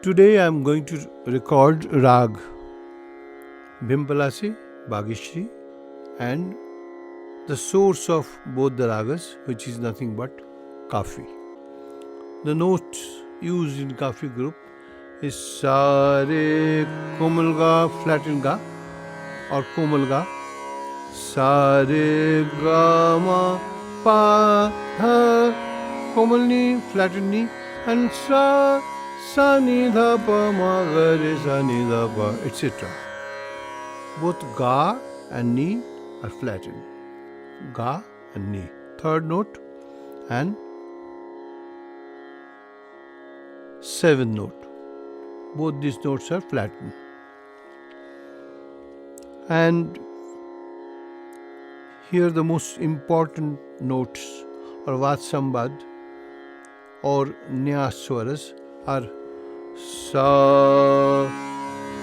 Today I am going to record Raag, Bhimpalasi, Bhagishri, and the source of both the Raagas, which is nothing but Kaafi. The notes used in Kaafi group is Sa, Re, Komal Ga, flattened Ga or Komal Ga, Sa, Re, Ga, Ma, Pa, Tha, Komal Ni, flattened Ni, and Sa, Sa, Ni, Dha, Pa, Ma, Ga, Re, Sa, Ni, Dha, Pa, etc. Both Ga and Ni are flattened. Ga and Ni. Third note and seventh note. Both these notes are flattened. And here the most important notes or Vatsambad or Nyaswaras are Sa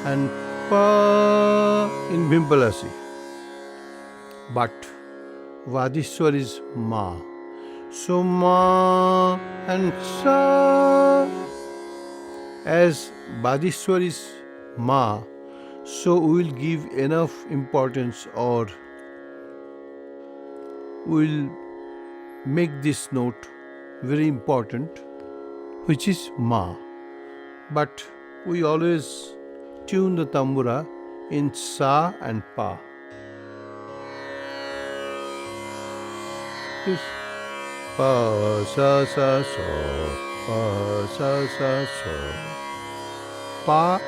and Pa in Bhimpalasi. But Vadiswar is Ma. So Ma and Sa. As Vadiswar is Ma, so we will give enough importance or we will make this note very important, which is Ma. But we always tune the tambura in Sa and Pa. This Pa, Sa, Sa, So, Pa, Sa, Sa, So. Pa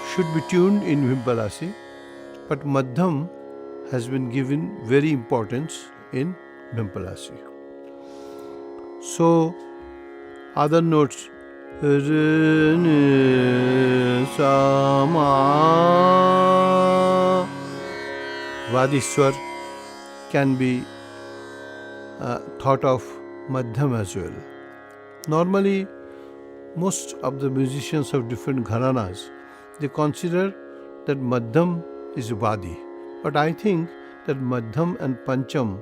should be tuned in Bhimpalasi, but Madhyam has been given very importance in Bhimpalasi. So, other notes Re, Ni, Sa, Ma, Vadiswar can be thought of Madhyam as well. Normally, most of the musicians of different gharanas, they consider that Madhyam is Vadi. But I think that Madhyam and Pancham,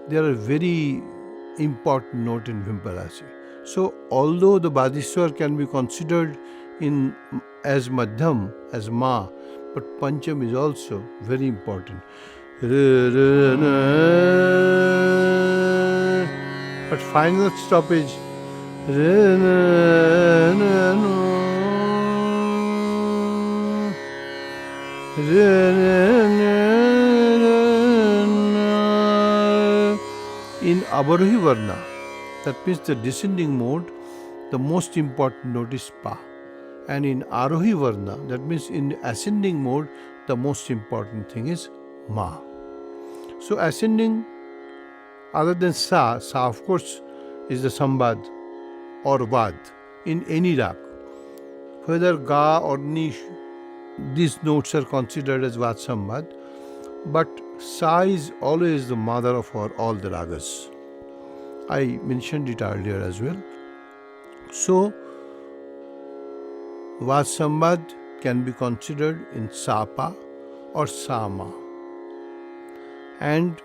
they are a very important note in Bhimpalasi. So, although the Vadiswar can be considered as Madhyam, as Ma, but Pancham is also very important. But final stoppage in Avarohi Varna, that means the descending mode, the most important note is Pa. And in Arohi Varna, that means in ascending mode, the most important thing is Ma. So ascending, other than Sa of course is the Sambad or Vad in any rag. Whether Ga or Ni, these notes are considered as Vad Sambad, but Sa is always the mother of all the ragas. I mentioned it earlier as well. So, Vad Sambad can be considered in Sapa or Sama. And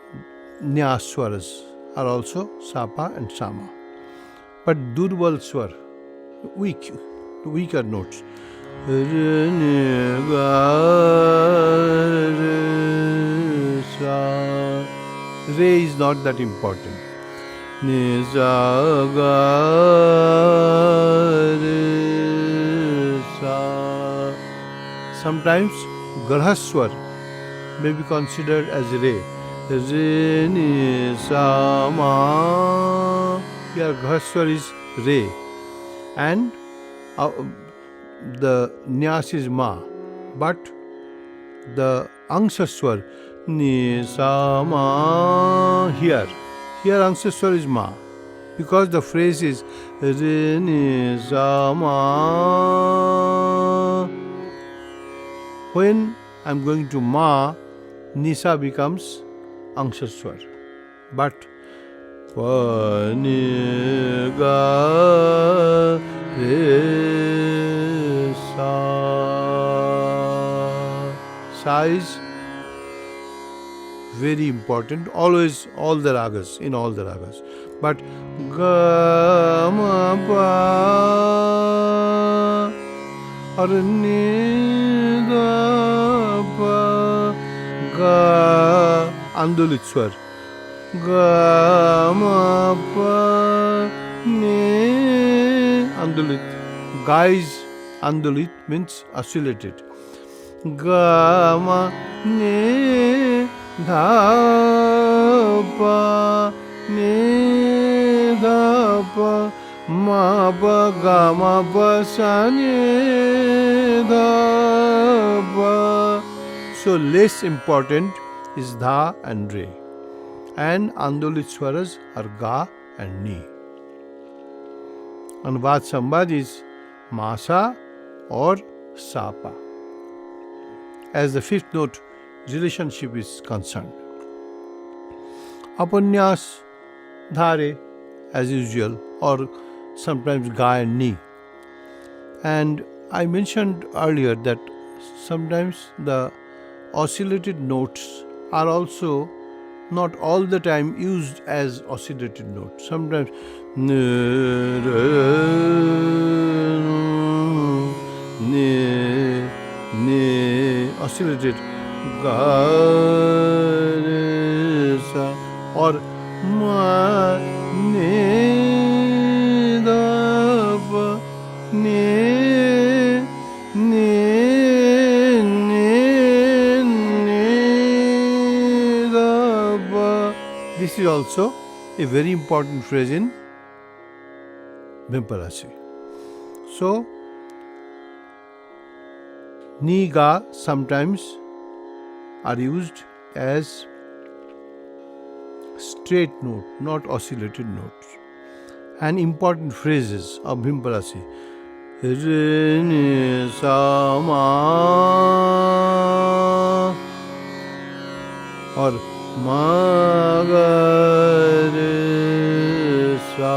Nyaswaras are also Sapa and Sama. But Durbal Swar, weaker notes. Re, Ni, Ga, Re, Sa. Re is not that important. Ni, Sa, Ga, Re, Sa. Sometimes Garhaswar may be considered as Re. Re, Ni, Sa, Ma. Here Garhaswar is Re. And the Nyas is Ma. But the Angsaswar, Ni, Sa, Ma, here Angsaswar is Ma. Because the phrase is Re, Ni, Sa, Ma. When I am going to Ma, Nisa becomes Angsaswar. But Pa, Ni, Ga, Re, Sa. Sa is very important, always, all the ragas, in all the ragas. But Ga, Ma, Pa, or ni da pa ga andulit swar ga ma pa ni andulit. Ga is andulit means oscillated. Ga ma ni dha pa ni dha pa ma pa ga ma pa sa ni dha pa. So less important is dha and re, and andolit swaras are ga and ni. And vad sambad is masa or sapa as the fifth note relationship is concerned. Apanyas dhare as usual, or sometimes ga and ni. And I mentioned earlier that sometimes the oscillated notes are also not all the time used as oscillated notes. Sometimes oscillated ga re sa or ma ne da pa ne da pa. This is also a very important phrase in Bhimpalasi. So ni ga sometimes are used as straight note, not oscillated notes. And important phrases of Bhimpalasi: re ni sa ma or ma ga re sa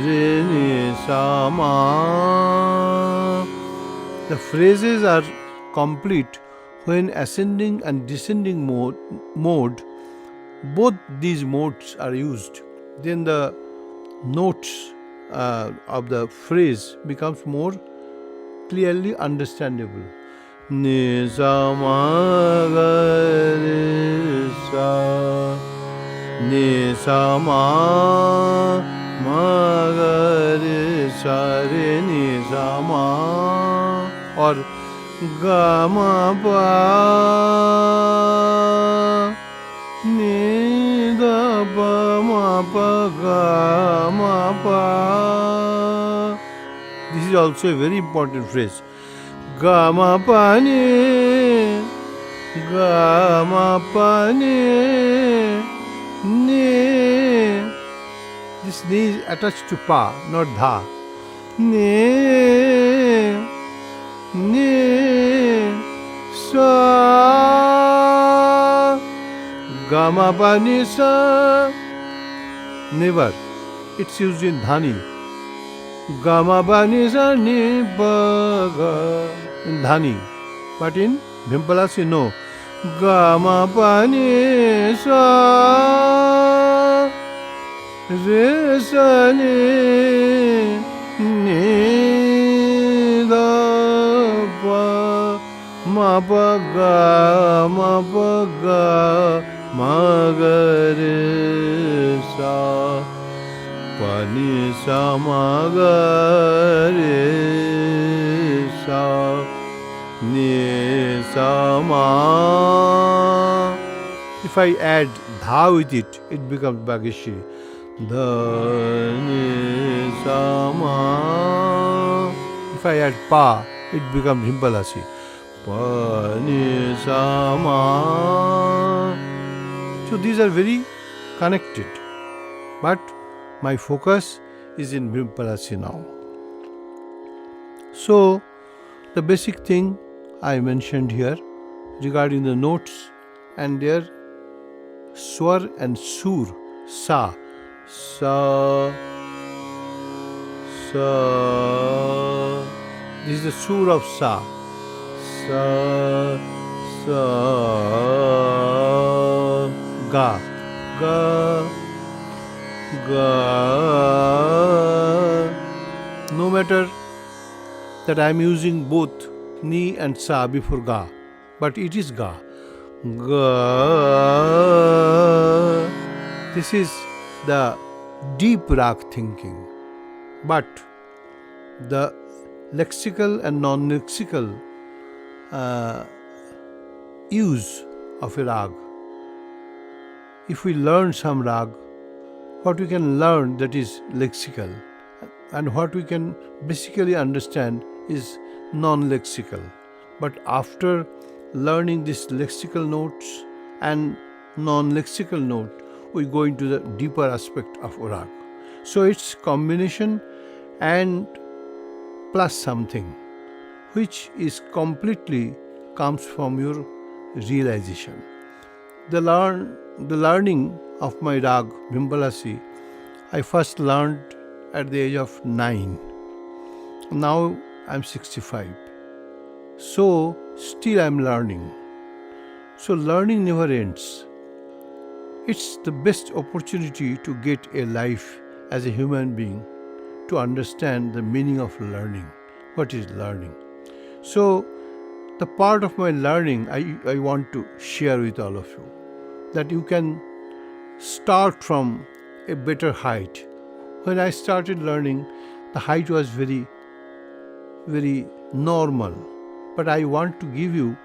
re ni sa ma. The phrases are complete when ascending and descending mode, both these modes are used. Then the notes of the phrase becomes more clearly understandable. Ni sa ma ga re sa ni sa ma ga re sa re ni sa ma or ga ma pa ni da pa ma pa ga ma pa. This is also a very important phrase. Ga ma pa ni ga ma pa ni ni. This ni is attached to pa, not dha. Ni sa ga ma pa ni sa. Never. It's used in dhani. Ga ma pa ni sa ni pa ga in dhani. But in Bhimpalasi, no. Ga ma pa ni sa re sa ni da pa ma pa ga ma ga re sa pa ni sa ma ga re sa ni sa ma. If I add dha with it, it becomes Bhageshi. Dha ni sa ma. If I add pa, it becomes Bhimpalasi. Pa ni sa ma. So these are very connected. But my focus is in Bhimpalasi now. So the basic thing I mentioned here regarding the notes and their swar and sur, sa, this is the sur of sa, ga, no matter that I am using both ni and sa before ga, but it is ga. Ga. This is the deep rag thinking. But the lexical and non-lexical use of a rag. If we learn some rag, what we can learn that is lexical, and what we can basically understand is non-lexical. But after learning these lexical notes and non-lexical note, we go into the deeper aspect of rag. So it's combination and plus something, which is completely comes from your realization. The learning of my rag Bhimpalasi, I first learned at the age of 9. Now I'm 65. So still I'm learning. So learning never ends. It's the best opportunity to get a life as a human being, to understand the meaning of learning. What is learning? So the part of my learning I want to share with all of you, that you can start from a better height. When I started learning, the height was very, very normal. But I want to give you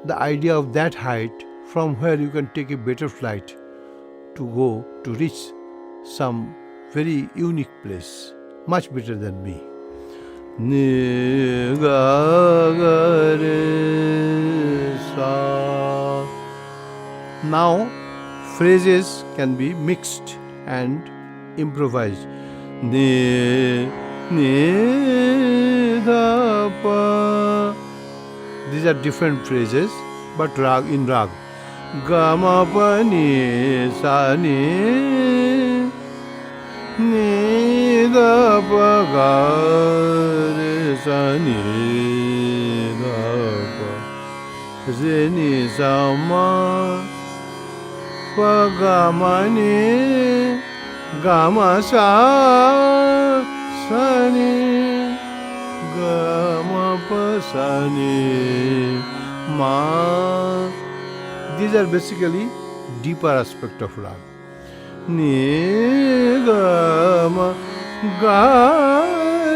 the idea of that height from where you can take a better flight to go to reach some very unique place, much better than me. Ni ga ga re sa. Now phrases can be mixed and improvised. Ni da pa. These are different phrases, but rag in rag. Ga ma pa ni sa ni. Ni da pa ga re sa ni da pa. Re ni sa ma pa ga ma ni ga ma sa sa ni ga ma pa sa ni ma. These are basically deeper aspect of rag. Ni ga ma ga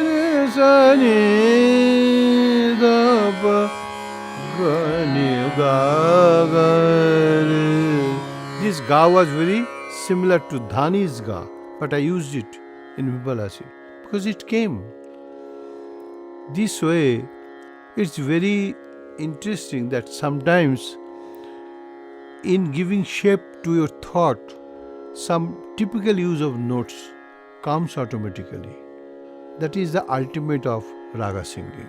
re sa ni da pa ga ni ga ga re. This ga was very similar to Dhani's ga, but I used it in Bhimpalasi because it came. This way, it's very interesting that sometimes in giving shape to your thought, some typical use of notes comes automatically. That is the ultimate of raga singing.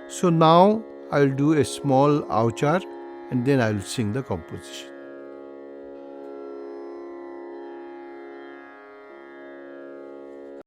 So now I'll do a small auchar and then I'll sing the composition.